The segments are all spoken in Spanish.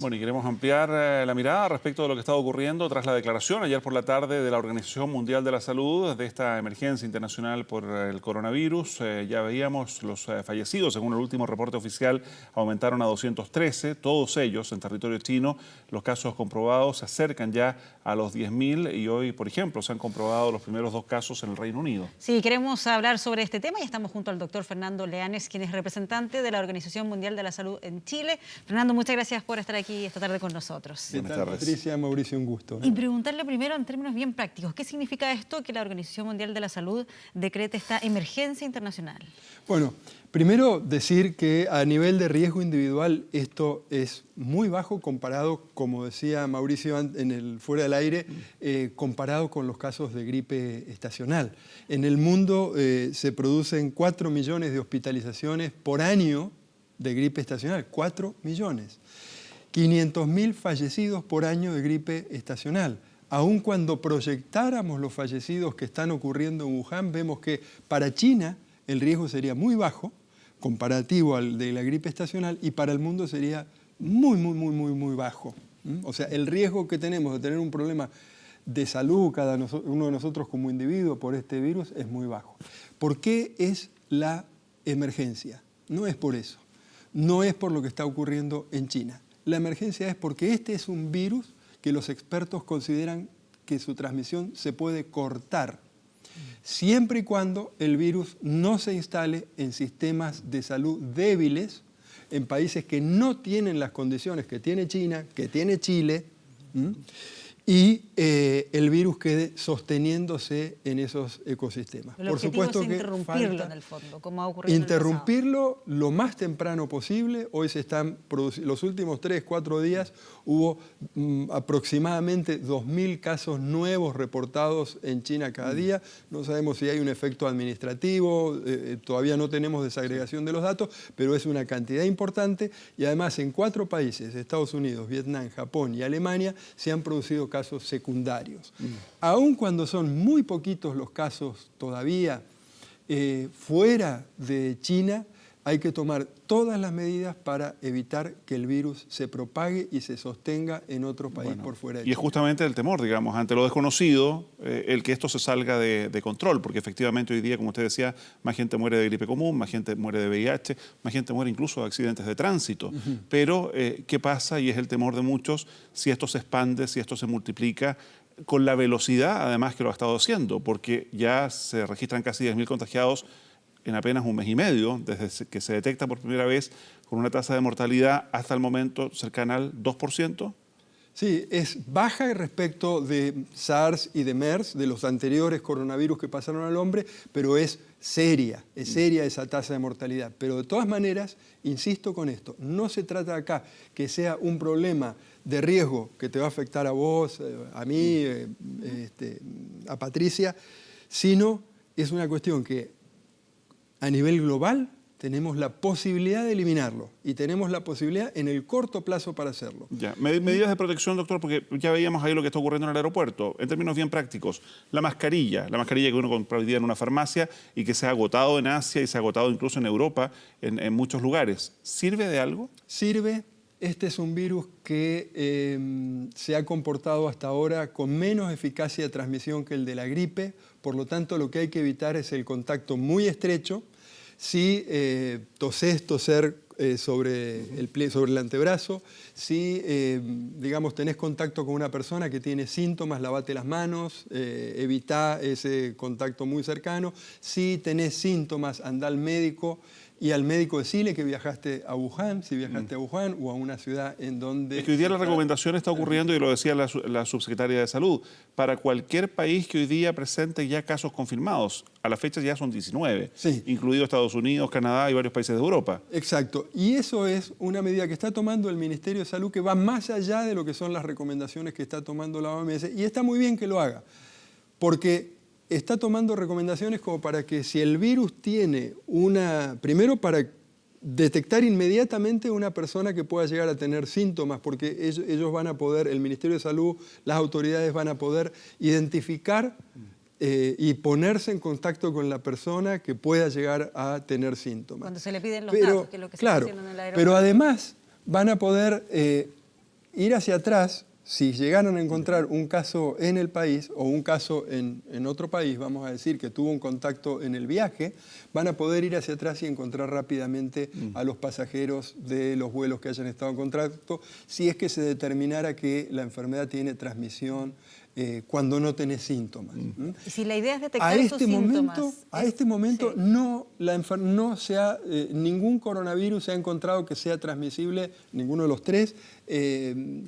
Bueno, y queremos ampliar la mirada respecto de lo que está ocurriendo tras la declaración ayer por la tarde de la Organización Mundial de la Salud de esta emergencia internacional por el coronavirus. Ya veíamos los fallecidos, según el último reporte oficial, aumentaron a 213, todos ellos en territorio chino. Los casos comprobados se acercan ya a los 10.000 y hoy, por ejemplo, se han comprobado los primeros 2 casos en el Reino Unido. Sí, queremos hablar sobre este tema y estamos junto al doctor Fernando Leanes, quien es representante de la Organización Mundial de la Salud en Chile. Fernando, muchas gracias por estar aquí esta tarde con nosotros. Buenas tardes. Patricia, Mauricio, un gusto. Y preguntarle primero en términos bien prácticos, ¿qué significa esto que la Organización Mundial de la Salud decrete esta emergencia internacional? Bueno, primero decir que a nivel de riesgo individual esto es muy bajo comparado, como decía Mauricio en el fuera del aire, comparado con los casos de gripe estacional. En el mundo se producen 4 millones de hospitalizaciones por año de gripe estacional, 4 millones. 500.000 fallecidos por año de gripe estacional. Aun cuando proyectáramos los fallecidos que están ocurriendo en Wuhan, vemos que para China el riesgo sería muy bajo, comparativo al de la gripe estacional, y para el mundo sería muy bajo. O sea, el riesgo que tenemos de tener un problema de salud cada uno de nosotros como individuo por este virus es muy bajo. ¿Por qué es la emergencia? No es por eso. No es por lo que está ocurriendo en China. La emergencia es porque este es un virus que los expertos consideran que su transmisión se puede cortar, siempre y cuando el virus no se instale en sistemas de salud débiles, en países que no tienen las condiciones que tiene China, que tiene Chile, y el virus quede sosteniéndose en esos ecosistemas. Por supuesto que interrumpirlo en el fondo, como ha ocurrido en el pasado. Interrumpirlo lo más temprano posible. Hoy se están produciendo, los últimos 3-4 días hubo aproximadamente 2.000 casos nuevos reportados en China cada día. No sabemos si hay un efecto administrativo, todavía no tenemos desagregación de los datos, pero es una cantidad importante y además en 4 países, Estados Unidos, Vietnam, Japón y Alemania, se han producido casos secundarios. Aun cuando son muy poquitos los casos todavía fuera de China, hay que tomar todas las medidas para evitar que el virus se propague y se sostenga en otro país por fuera de China. Y es justamente el temor, digamos, ante lo desconocido, el que esto se salga de control, porque efectivamente hoy día, como usted decía, más gente muere de gripe común, más gente muere de VIH, más gente muere incluso de accidentes de tránsito. Pero, ¿qué pasa? Y es el temor de muchos, si esto se expande, si esto se multiplica, con la velocidad, además, que lo ha estado haciendo, porque ya se registran casi 10.000 contagiados en apenas un mes y medio, desde que se detecta por primera vez, con una tasa de mortalidad hasta el momento cercana al 2%. Sí, es baja respecto de SARS y de MERS, de los anteriores coronavirus que pasaron al hombre, pero es seria esa tasa de mortalidad. Pero de todas maneras, insisto con esto, no se trata acá que sea un problema de riesgo que te va a afectar a vos, a mí, a Patricia, sino es una cuestión que a nivel global tenemos la posibilidad de eliminarlo y tenemos la posibilidad en el corto plazo para hacerlo. Ya. Medidas de protección, doctor, porque ya veíamos ahí lo que está ocurriendo en el aeropuerto. En términos bien prácticos, la mascarilla que uno compra hoy día en una farmacia y que se ha agotado en Asia y se ha agotado incluso en Europa, en muchos lugares, ¿sirve de algo? Sirve. Este es un virus que se ha comportado hasta ahora con menos eficacia de transmisión que el de la gripe, por lo tanto lo que hay que evitar es el contacto muy estrecho. Si toser sobre el antebrazo, si digamos tenés contacto con una persona que tiene síntomas, lavate las manos, evita ese contacto muy cercano. Si tenés síntomas, anda al médico y al médico decirle que viajaste a Wuhan, si viajaste a Wuhan o a una ciudad en donde... Es que hoy día la recomendación está ocurriendo, y lo decía la subsecretaria de Salud, para cualquier país que hoy día presente ya casos confirmados. A la fecha ya son 19, sí, incluido Estados Unidos, Canadá y varios países de Europa. Exacto, y eso es una medida que está tomando el Ministerio de Salud que va más allá de lo que son las recomendaciones que está tomando la OMS, y está muy bien que lo haga, porque está tomando recomendaciones como para que si el virus tiene primero para detectar inmediatamente una persona que pueda llegar a tener síntomas, porque ellos van a poder, el Ministerio de Salud, las autoridades van a poder identificar y ponerse en contacto con la persona que pueda llegar a tener síntomas. Cuando se le piden los datos, que es lo que se está haciendo en el aeropuerto. Pero además van a poder ir hacia atrás, si llegaran a encontrar un caso en el país o un caso en otro país, vamos a decir que tuvo un contacto en el viaje, van a poder ir hacia atrás y encontrar rápidamente a los pasajeros de los vuelos que hayan estado en contacto, si es que se determinara que la enfermedad tiene transmisión cuando no tenés síntomas. Y si la idea es detectar esos síntomas... A este momento ningún coronavirus se ha encontrado que sea transmisible, ninguno de los tres,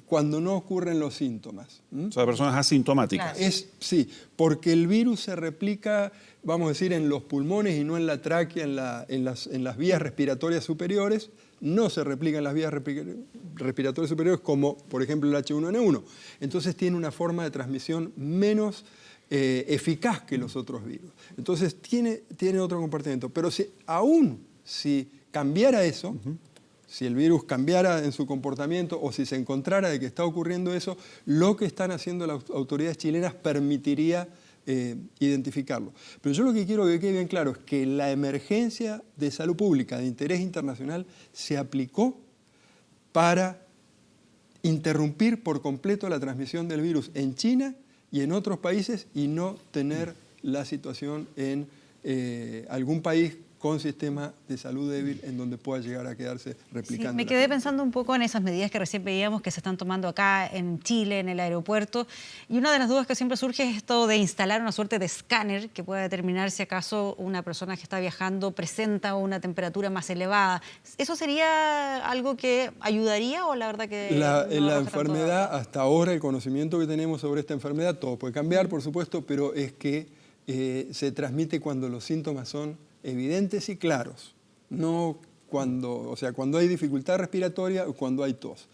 cuando no ocurren los síntomas. O sea, personas asintomáticas. Claro. Sí, porque el virus se replica, vamos a decir, en los pulmones y no en la tráquea, en las vías respiratorias superiores. No se replica en las vías respiratorias superiores como, por ejemplo, el H1N1. Entonces tiene una forma de transmisión menos eficaz que los otros virus. Entonces tiene otro comportamiento. Pero aún si cambiara eso, si el virus cambiara en su comportamiento o si se encontrara de que está ocurriendo eso, lo que están haciendo las autoridades chilenas permitiría identificarlo. Pero yo lo que quiero que quede bien claro es que la emergencia de salud pública de interés internacional se aplicó para interrumpir por completo la transmisión del virus en China y en otros países y no tener la situación en algún país con sistema de salud débil en donde pueda llegar a quedarse replicando. Sí, me quedé pensando un poco en esas medidas que recién veíamos que se están tomando acá en Chile, en el aeropuerto. Y una de las dudas que siempre surge es esto de instalar una suerte de escáner que pueda determinar si acaso una persona que está viajando presenta una temperatura más elevada. ¿Eso sería algo que ayudaría o la verdad que la enfermedad, hasta ahora el conocimiento que tenemos sobre esta enfermedad, todo puede cambiar, por supuesto, pero es que se transmite cuando los síntomas son evidentes y claros, no cuando hay dificultad respiratoria o cuando hay tos.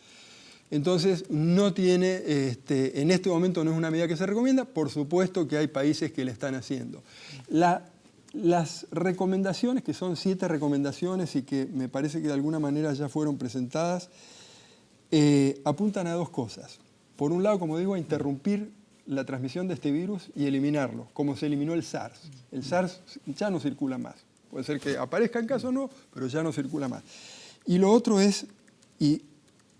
Entonces, no tiene, en este momento no es una medida que se recomienda, por supuesto que hay países que la están haciendo. Las recomendaciones, que son 7 recomendaciones y que me parece que de alguna manera ya fueron presentadas, apuntan a 2 cosas. Por un lado, como digo, a interrumpir la transmisión de este virus y eliminarlo, como se eliminó el SARS. El SARS ya no circula más. Puede ser que aparezca en caso o no, pero ya no circula más. Y lo otro es, y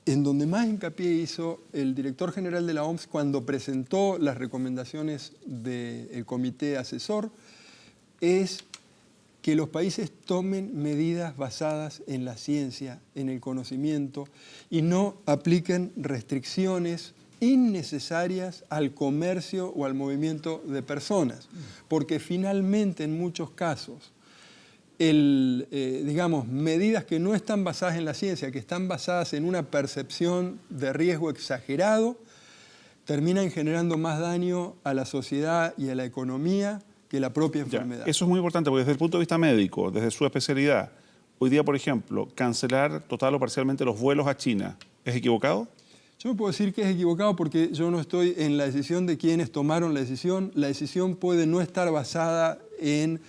en donde más hincapié hizo el director general de la OMS cuando presentó las recomendaciones del comité asesor, es que los países tomen medidas basadas en la ciencia, en el conocimiento, y no apliquen restricciones innecesarias al comercio o al movimiento de personas, porque finalmente en muchos casos medidas que no están basadas en la ciencia, que están basadas en una percepción de riesgo exagerado, terminan generando más daño a la sociedad y a la economía que la propia enfermedad. Eso es muy importante porque desde el punto de vista médico, desde su especialidad, hoy día, por ejemplo, cancelar total o parcialmente los vuelos a China, ¿es equivocado? Yo puedo decir que es equivocado porque yo no estoy en la decisión de quienes tomaron la decisión. La decisión puede no estar basada en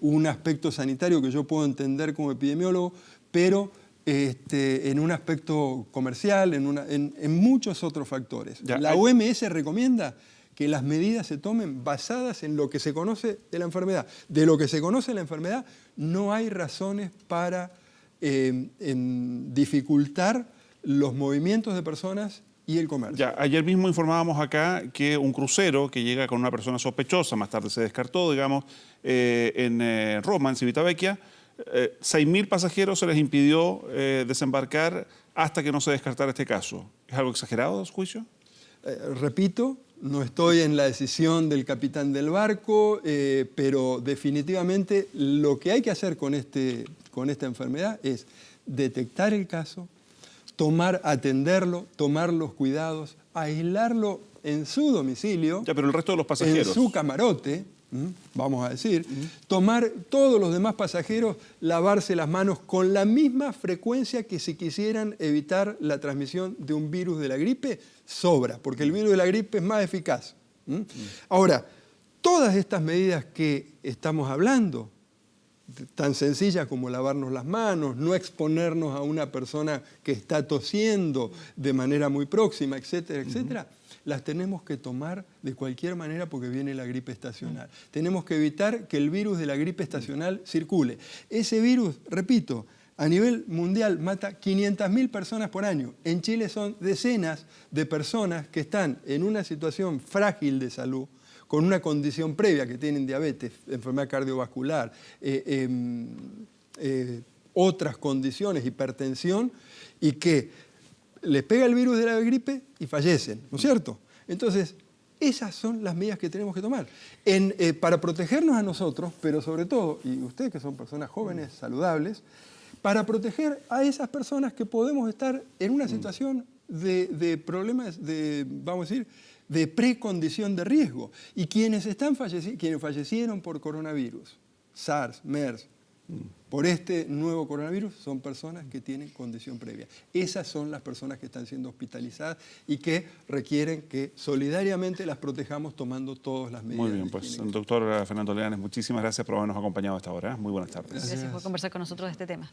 un aspecto sanitario que yo puedo entender como epidemiólogo, pero en un aspecto comercial, en muchos otros factores. La OMS recomienda que las medidas se tomen basadas en lo que se conoce de la enfermedad. De lo que se conoce de la enfermedad, no hay razones para dificultar los movimientos de personas y el comercio. Ayer mismo informábamos acá que un crucero que llega con una persona sospechosa, más tarde se descartó, digamos, en Roma, en Civitavecchia, 6.000 pasajeros se les impidió desembarcar hasta que no se descartara este caso. ¿Es algo exagerado a su juicio? Repito, no estoy en la decisión del capitán del barco, pero definitivamente lo que hay que hacer con esta enfermedad es detectar el caso, atenderlo, tomar los cuidados, aislarlo en su domicilio, pero el resto de los pasajeros, en su camarote, vamos a decir, tomar todos los demás pasajeros, lavarse las manos con la misma frecuencia que si quisieran evitar la transmisión de un virus de la gripe, sobra, porque el virus de la gripe es más eficaz. Ahora, todas estas medidas que estamos hablando, tan sencillas como lavarnos las manos, no exponernos a una persona que está tosiendo de manera muy próxima, etcétera, etcétera, las tenemos que tomar de cualquier manera porque viene la gripe estacional. Tenemos que evitar que el virus de la gripe estacional circule. Ese virus, repito, a nivel mundial mata 500.000 personas por año. En Chile son decenas de personas que están en una situación frágil de salud, con una condición previa, que tienen diabetes, enfermedad cardiovascular, otras condiciones, hipertensión, y que les pega el virus de la gripe y fallecen, ¿no es cierto? Entonces, esas son las medidas que tenemos que tomar para protegernos a nosotros, pero sobre todo, y ustedes que son personas jóvenes, saludables, para proteger a esas personas que podemos estar en una situación de problemas, vamos a decir, de precondición de riesgo. Y quienes fallecieron por coronavirus, SARS, MERS, por este nuevo coronavirus, son personas que tienen condición previa. Esas son las personas que están siendo hospitalizadas y que requieren que solidariamente las protejamos tomando todas las medidas. Muy bien, pues doctor Fernando Leanes, muchísimas gracias por habernos acompañado a esta hora. Muy buenas tardes. Gracias por conversar con nosotros de este tema.